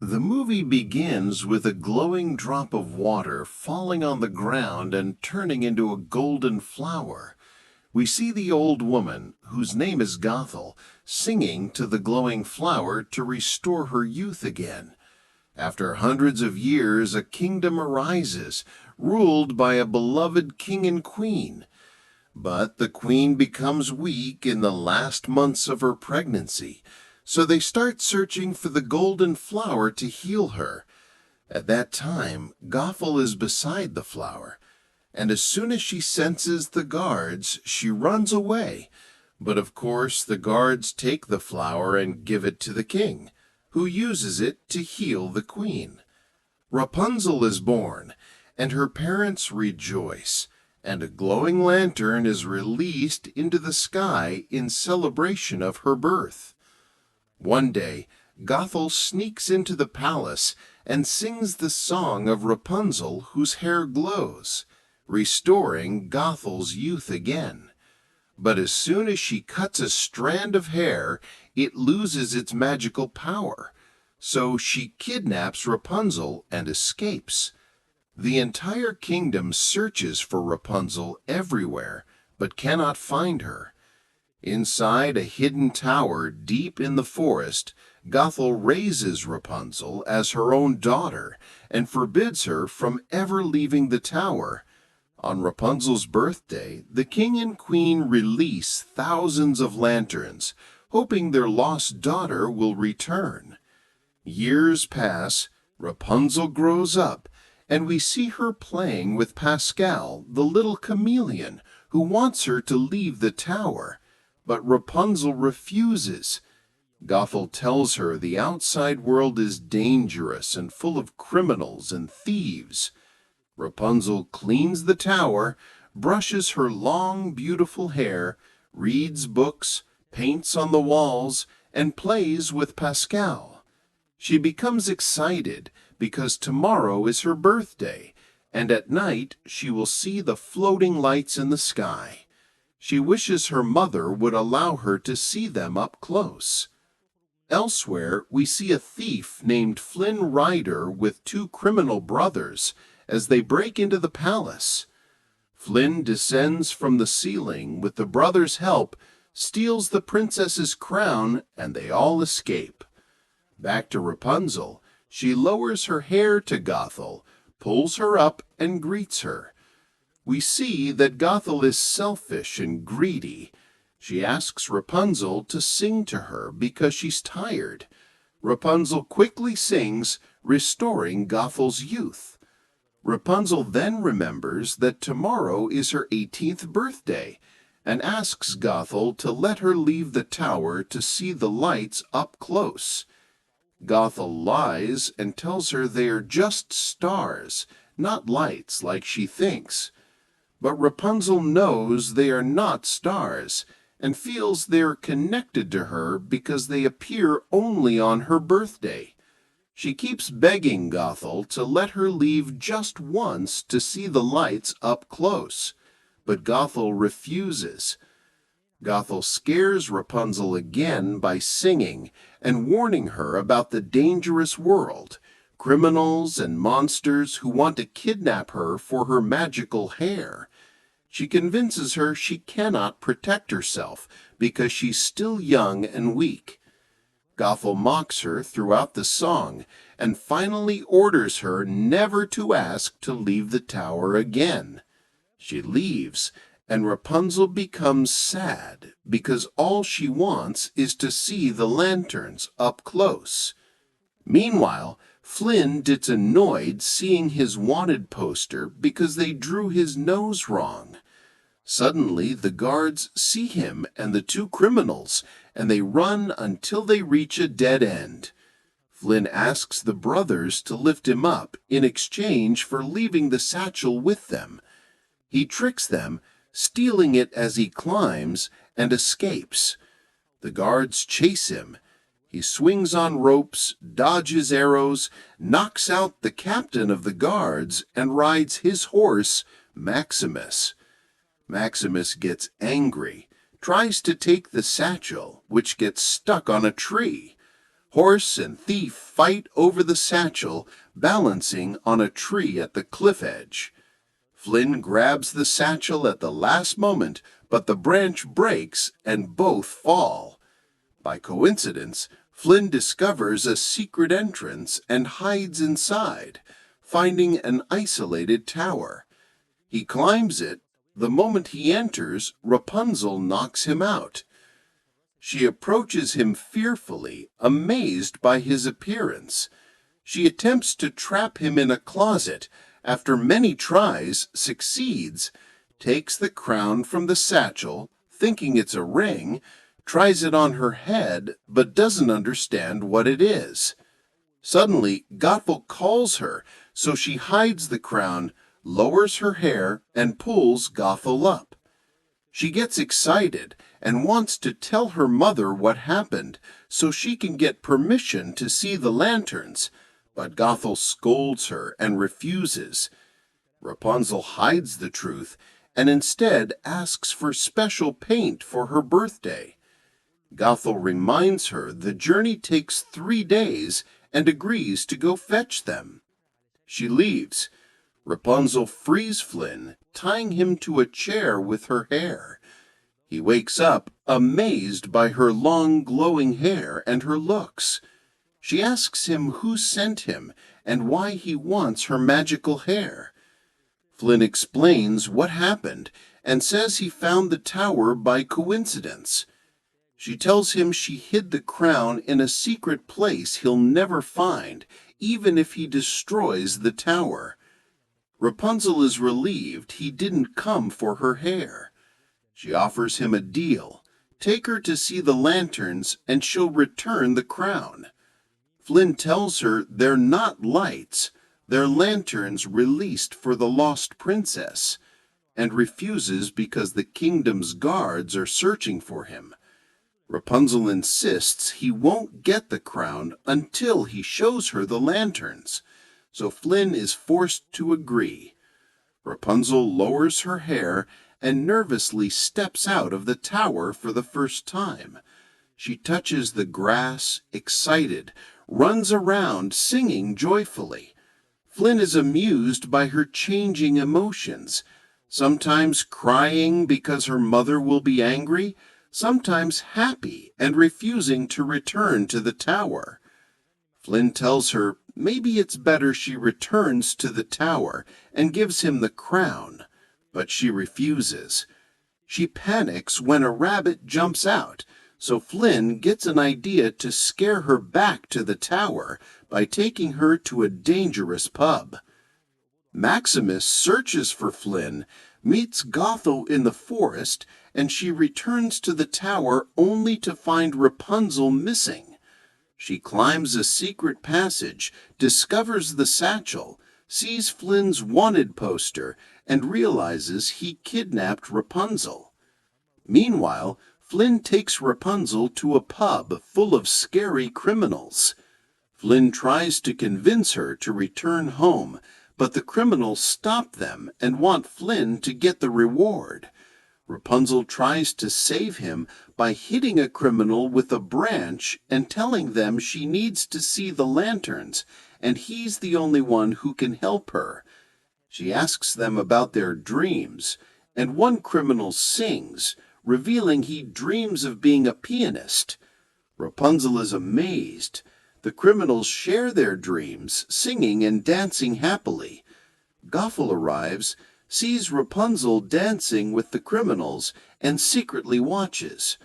The movie begins with a glowing drop of water falling on the ground and turning into a golden flower. We see the old woman, whose name is Gothel, singing to the glowing flower to restore her youth again. After hundreds of years, a kingdom arises, ruled by a beloved king and queen. But the queen becomes weak in the last months of her pregnancy, so they start searching for the golden flower to heal her. At that time, Gothel is beside the flower, and as soon as she senses the guards, she runs away. But of course, the guards take the flower and give it to the king, who uses it to heal the queen. Rapunzel is born, and her parents rejoice, and a glowing lantern is released into the sky in celebration of her birth. One day, Gothel sneaks into the palace and sings the song of Rapunzel whose hair glows, restoring Gothel's youth again. But as soon as she cuts a strand of hair, it loses its magical power, so she kidnaps Rapunzel and escapes. The entire kingdom searches for Rapunzel everywhere, but cannot find her. Inside a hidden tower deep in the forest, Gothel raises Rapunzel as her own daughter and forbids her from ever leaving the tower. On Rapunzel's birthday, the king and queen release thousands of lanterns, hoping their lost daughter will return. Years pass, Rapunzel grows up, and we see her playing with Pascal, the little chameleon, who wants her to leave the tower. But Rapunzel refuses. Gothel tells her the outside world is dangerous and full of criminals and thieves. Rapunzel cleans the tower, brushes her long, beautiful hair, reads books, paints on the walls, and plays with Pascal. She becomes excited because tomorrow is her birthday, and at night she will see the floating lights in the sky. She wishes her mother would allow her to see them up close. Elsewhere, we see a thief named Flynn Rider with two criminal brothers as they break into the palace. Flynn descends from the ceiling with the brothers' help, steals the princess's crown, and they all escape. Back to Rapunzel, she lowers her hair to Gothel, pulls her up, and greets her. We see that Gothel is selfish and greedy. She asks Rapunzel to sing to her because she's tired. Rapunzel quickly sings, restoring Gothel's youth. Rapunzel then remembers that tomorrow is her 18th birthday and asks Gothel to let her leave the tower to see the lights up close. Gothel lies and tells her they are just stars, not lights like she thinks. But Rapunzel knows they are not stars and feels they are connected to her because they appear only on her birthday. She keeps begging Gothel to let her leave just once to see the lights up close, but Gothel refuses. Gothel scares Rapunzel again by singing and warning her about the dangerous world, criminals and monsters who want to kidnap her for her magical hair. She convinces her she cannot protect herself because she's still young and weak. Gothel mocks her throughout the song and finally orders her never to ask to leave the tower again. She leaves, and Rapunzel becomes sad because all she wants is to see the lanterns up close. Meanwhile, Flynn gets annoyed seeing his wanted poster because they drew his nose wrong. Suddenly, the guards see him and the two criminals, and they run until they reach a dead end. Flynn asks the brothers to lift him up in exchange for leaving the satchel with them. He tricks them, stealing it as he climbs, and escapes. The guards chase him. He swings on ropes, dodges arrows, knocks out the captain of the guards, and rides his horse, Maximus. Maximus gets angry, tries to take the satchel, which gets stuck on a tree. Horse and thief fight over the satchel, balancing on a tree at the cliff edge. Flynn grabs the satchel at the last moment, but the branch breaks and both fall. By coincidence, Flynn discovers a secret entrance and hides inside, finding an isolated tower. He climbs it. The moment he enters, Rapunzel knocks him out. She approaches him fearfully, amazed by his appearance. She attempts to trap him in a closet. After many tries, succeeds, takes the crown from the satchel, thinking it's a ring, tries it on her head, but doesn't understand what it is. Suddenly, Gothel calls her, so she hides the crown, lowers her hair, and pulls Gothel up. She gets excited and wants to tell her mother what happened so she can get permission to see the lanterns, but Gothel scolds her and refuses. Rapunzel hides the truth and instead asks for special paint for her birthday. Gothel reminds her the journey takes 3 days and agrees to go fetch them. She leaves. Rapunzel frees Flynn, tying him to a chair with her hair. He wakes up, amazed by her long glowing hair and her looks. She asks him who sent him and why he wants her magical hair. Flynn explains what happened and says he found the tower by coincidence. She tells him she hid the crown in a secret place he'll never find, even if he destroys the tower. Rapunzel is relieved he didn't come for her hair. She offers him a deal. Take her to see the lanterns and she'll return the crown. Flynn tells her they're not lights, they're lanterns released for the lost princess, and refuses because the kingdom's guards are searching for him. Rapunzel insists he won't get the crown until he shows her the lanterns, so Flynn is forced to agree. Rapunzel lowers her hair and nervously steps out of the tower for the first time. She touches the grass, excited, runs around singing joyfully. Flynn is amused by her changing emotions, sometimes crying because her mother will be angry, sometimes happy and refusing to return to the tower. Flynn tells her maybe it's better she returns to the tower and gives him the crown, but she refuses. She panics when a rabbit jumps out, so Flynn gets an idea to scare her back to the tower by taking her to a dangerous pub. Maximus searches for Flynn, meets Gothel in the forest, and she returns to the tower only to find Rapunzel missing. She climbs a secret passage, discovers the satchel, sees Flynn's wanted poster, and realizes he kidnapped Rapunzel. Meanwhile, Flynn takes Rapunzel to a pub full of scary criminals. Flynn tries to convince her to return home, but the criminals stop them and want Flynn to get the reward. Rapunzel tries to save him by hitting a criminal with a branch and telling them she needs to see the lanterns, and he's the only one who can help her. She asks them about their dreams, and one criminal sings, revealing he dreams of being a pianist. Rapunzel is amazed. The criminals share their dreams, singing and dancing happily. Gothel arrives, sees Rapunzel dancing with the criminals, and secretly watches.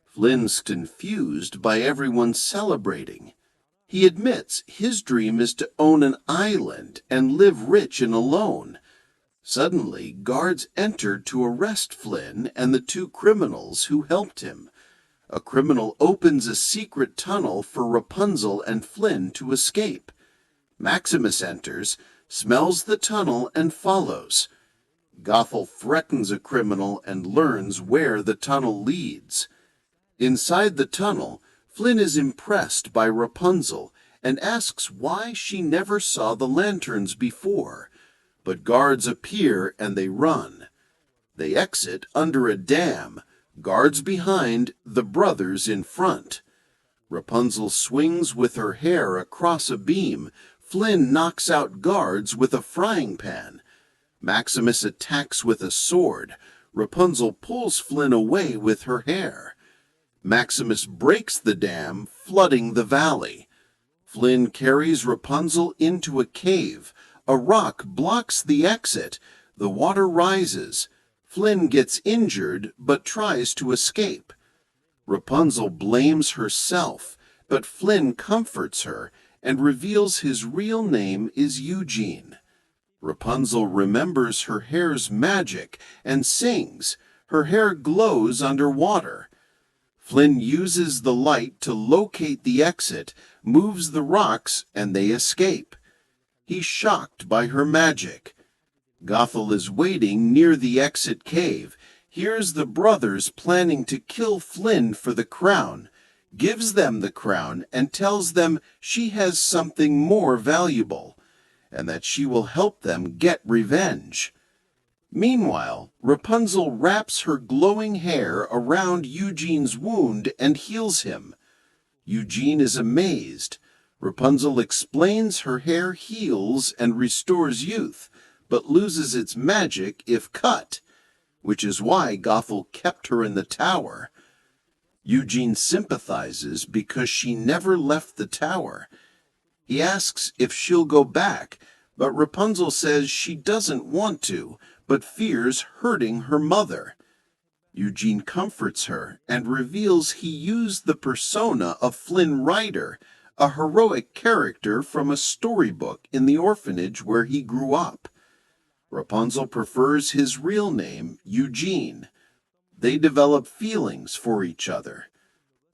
Flynn's confused by everyone celebrating. He admits his dream is to own an island and live rich and alone. Suddenly, guards enter to arrest Flynn and the 2 criminals who helped him. A criminal opens a secret tunnel for Rapunzel and Flynn to escape. Maximus enters, smells the tunnel, and follows. Gothel threatens a criminal and learns where the tunnel leads. Inside the tunnel, Flynn is impressed by Rapunzel and asks why she never saw the lanterns before, but guards appear and they run. They exit under a dam, guards behind, the brothers in front. Rapunzel swings with her hair across a beam. Flynn knocks out guards with a frying pan. Maximus attacks with a sword. Rapunzel pulls Flynn away with her hair. Maximus breaks the dam, flooding the valley. Flynn carries Rapunzel into a cave. A rock blocks the exit. The water rises. Flynn gets injured, but tries to escape. Rapunzel blames herself, but Flynn comforts her and reveals his real name is Eugene. Rapunzel remembers her hair's magic and sings. Her hair glows underwater. Flynn uses the light to locate the exit, moves the rocks, and they escape. He's shocked by her magic. Gothel is waiting near the exit cave. Hears the brothers planning to kill Flynn for the crown, gives them the crown, and tells them she has something more valuable, and that she will help them get revenge. Meanwhile, Rapunzel wraps her glowing hair around Eugene's wound and heals him. Eugene is amazed. Rapunzel explains her hair heals and restores youth, but loses its magic if cut, which is why Gothel kept her in the tower. Eugene sympathizes because she never left the tower. He asks if she'll go back, but Rapunzel says she doesn't want to, but fears hurting her mother. Eugene comforts her and reveals he used the persona of Flynn Rider, a heroic character from a storybook in the orphanage where he grew up. Rapunzel prefers his real name, Eugene. They develop feelings for each other.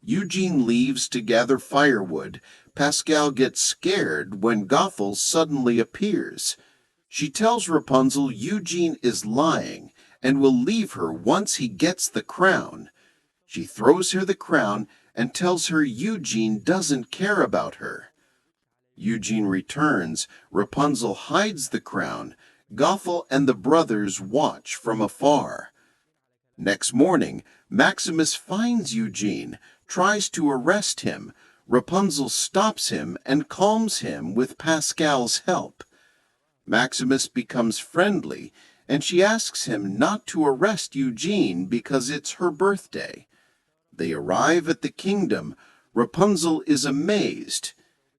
Eugene leaves to gather firewood. Pascal gets scared when Gothel suddenly appears. She tells Rapunzel Eugene is lying and will leave her once he gets the crown. She throws her the crown and tells her Eugene doesn't care about her. Eugene returns. Rapunzel hides the crown. Gothel and the brothers watch from afar. Next morning, Maximus finds Eugene, tries to arrest him. Rapunzel stops him and calms him with Pascal's help. Maximus becomes friendly, and she asks him not to arrest Eugene because it's her birthday. They arrive at the kingdom. Rapunzel is amazed.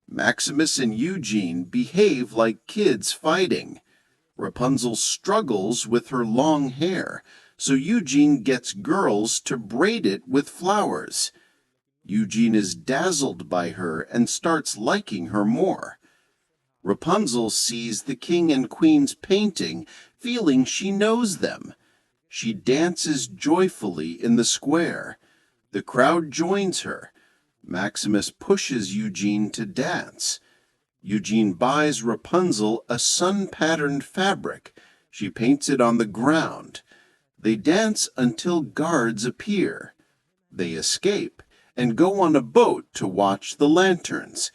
Maximus and Eugene behave like kids fighting. Rapunzel struggles with her long hair, so Eugene gets girls to braid it with flowers. Eugene is dazzled by her and starts liking her more. Rapunzel sees the king and queen's painting, feeling she knows them. She dances joyfully in the square. The crowd joins her. Maximus pushes Eugene to dance. Eugene buys Rapunzel a sun-patterned fabric. She paints it on the ground. They dance until guards appear. They escape and go on a boat to watch the lanterns.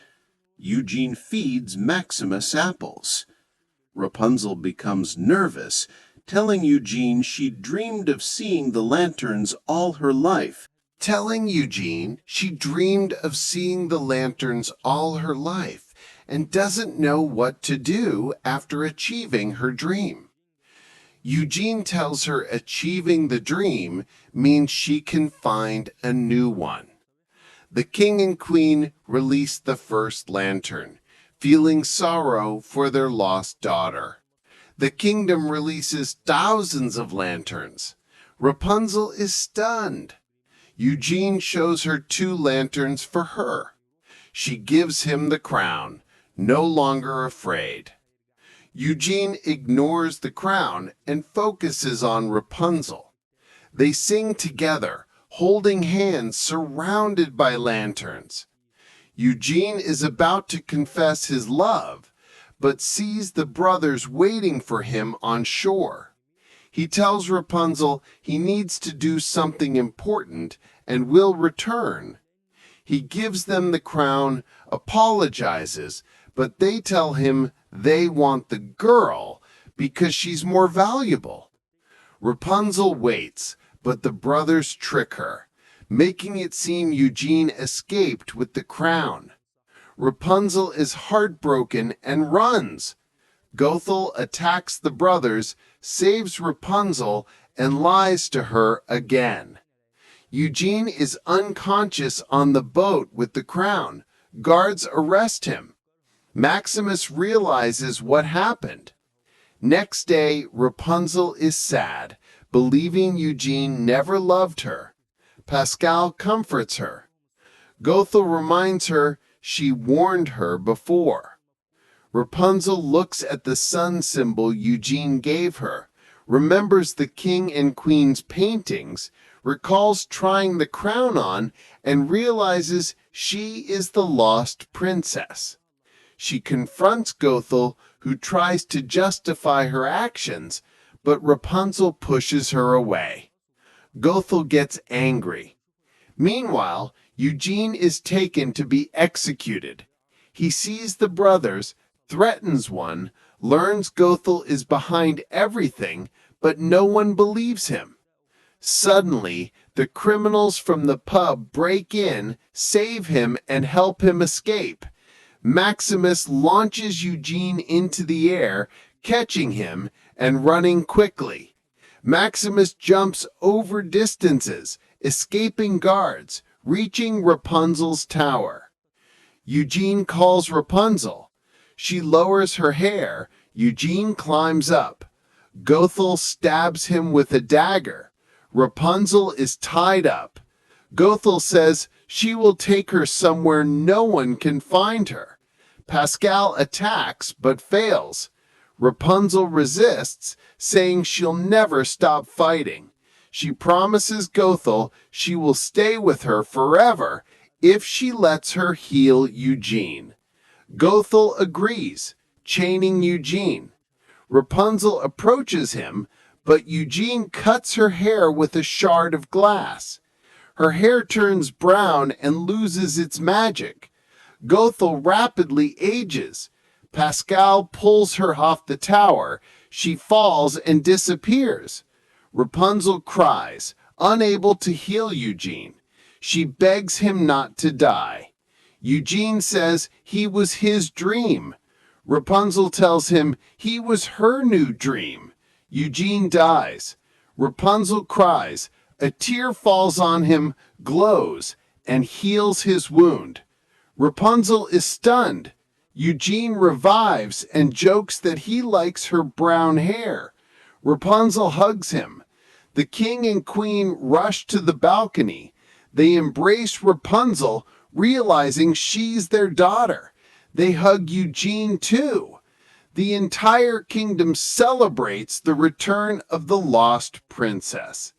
Eugene feeds Maximus apples. Rapunzel becomes nervous, telling Eugene she dreamed of seeing the lanterns all her life. And doesn't know what to do after achieving her dream. Eugene tells her achieving the dream means she can find a new one. The king and queen release the first lantern, feeling sorrow for their lost daughter. The kingdom releases thousands of lanterns. Rapunzel is stunned. Eugene shows her 2 lanterns for her. She gives him the crown, no longer afraid. Eugene ignores the crown and focuses on Rapunzel. They sing together, holding hands surrounded by lanterns. Eugene is about to confess his love, but sees the brothers waiting for him on shore. He tells Rapunzel he needs to do something important and will return. He gives them the crown, apologizes, but they tell him they want the girl because she's more valuable. Rapunzel waits, but the brothers trick her. making it seem Eugene escaped with the crown. Rapunzel is heartbroken and runs. Gothel attacks the brothers, saves Rapunzel, and lies to her again. Eugene is unconscious on the boat with the crown. Guards arrest him. Maximus realizes what happened. Next day, Rapunzel is sad, believing Eugene never loved her. Pascal comforts her. Gothel reminds her she warned her before. Rapunzel looks at the sun symbol Eugene gave her, remembers the king and queen's paintings, recalls trying the crown on, and realizes she is the lost princess. She confronts Gothel, who tries to justify her actions, but Rapunzel pushes her away. Gothel gets angry. Meanwhile, Eugene is taken to be executed. He sees the brothers, threatens one, learns Gothel is behind everything, but no one believes him. Suddenly, the criminals from the pub break in, save him, and help him escape. Maximus launches Eugene into the air, catching him and running quickly. Maximus jumps over distances, escaping guards, reaching Rapunzel's tower. Eugene calls Rapunzel. She lowers her hair. Eugene climbs up. Gothel stabs him with a dagger. Rapunzel is tied up. Gothel says she will take her somewhere no one can find her. Pascal attacks but fails. Rapunzel resists, saying she'll never stop fighting. She promises Gothel she will stay with her forever if she lets her heal Eugene. Gothel agrees, chaining Eugene. Rapunzel approaches him, but Eugene cuts her hair with a shard of glass. Her hair turns brown and loses its magic. Gothel rapidly ages. Pascal pulls her off the tower. She falls and disappears. Rapunzel cries, unable to heal Eugene. She begs him not to die. Eugene says he was his dream. Rapunzel tells him he was her new dream. Eugene dies. Rapunzel cries. A tear falls on him, glows, and heals his wound. Rapunzel is stunned. Eugene revives and jokes that he likes her brown hair. Rapunzel hugs him. The king and queen rush to the balcony. They embrace Rapunzel, realizing she's their daughter. They hug Eugene too. The entire kingdom celebrates the return of the lost princess.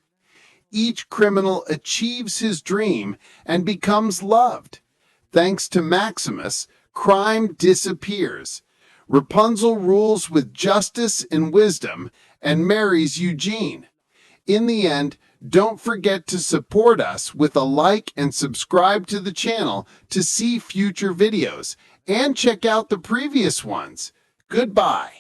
Each criminal achieves his dream and becomes loved. Thanks to Maximus, crime disappears. Rapunzel rules with justice and wisdom and marries Eugene. In the end, don't forget to support us with a like and subscribe to the channel to see future videos and check out the previous ones. Goodbye.